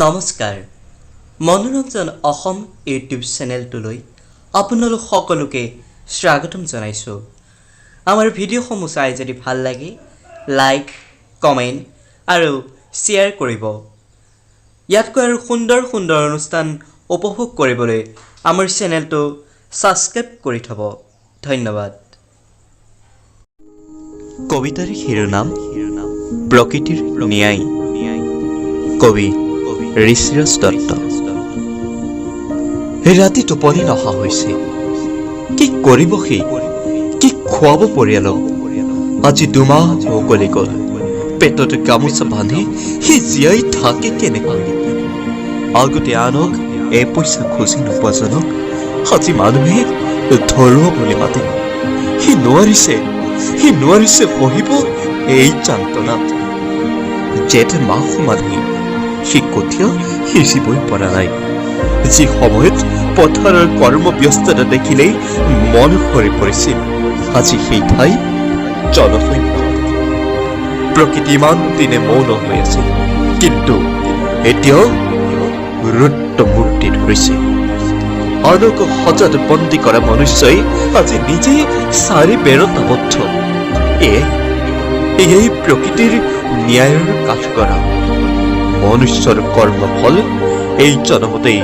নমস্কাৰ মনোৰঞ্জন অসম ইউটিউব চেনেলটোলৈ আপোনালোক সকলোকে স্বাগতম জনাইছোঁ। আমাৰ ভিডিঅ'সমূহ চাই যদি ভাল লাগে লাইক কমেণ্ট আৰু শ্বেয়াৰ কৰিব। ইয়াতকৈ আৰু সুন্দৰ সুন্দৰ অনুষ্ঠান উপভোগ কৰিবলৈ আমাৰ চেনেলটো ছাবস্ক্ৰাইব কৰি থব। ধন্যবাদ। কবিতাৰ শিৰোনাম প্ৰকৃতিৰ ন্যায়। কবি ঋষিৰাজ দত্ত। ৰাতি টোপনি নহা হৈছে, কি কৰিব সি, কি খুৱাব পৰিয়ালক। আজি 2 মাহ উকলি গ'ল, পেটত গামোচা বান্ধি সি জীয়াই থাকে কেনেকৈ। আগতে আনক পইচা খুজি নোপোৱাজনক আজি মানুহে ধৰুৱা বুলি মাতে। সি নোৱাৰিছে পঢ়িব এই যান্ত্ৰণাত। জেঠ মাহ সোমালেই সি কঠীয়া সিঁচিবই পৰা নাই। যি সময়ত পথাৰৰ কৰ্মব্যস্ততা দেখিলেই মন ভৰি পৰিছিল, আজি সেই ঠাই জনশূন্য। প্ৰকৃতি ইমান দিনে মৌন হৈ আছিল, কিন্তু এতিয়াও ৰুদ্ৰ মূৰ্তি ধৰিছে। আনক সজাত বন্দী কৰা মনুষ্যই আজি নিজেই চাৰি বেৰত আবদ্ধ। এয়াই প্ৰকৃতিৰ ন্যায়ৰ কাঠগড়া। মনুষ্যৰ কৰ্মফল এই জনমতেই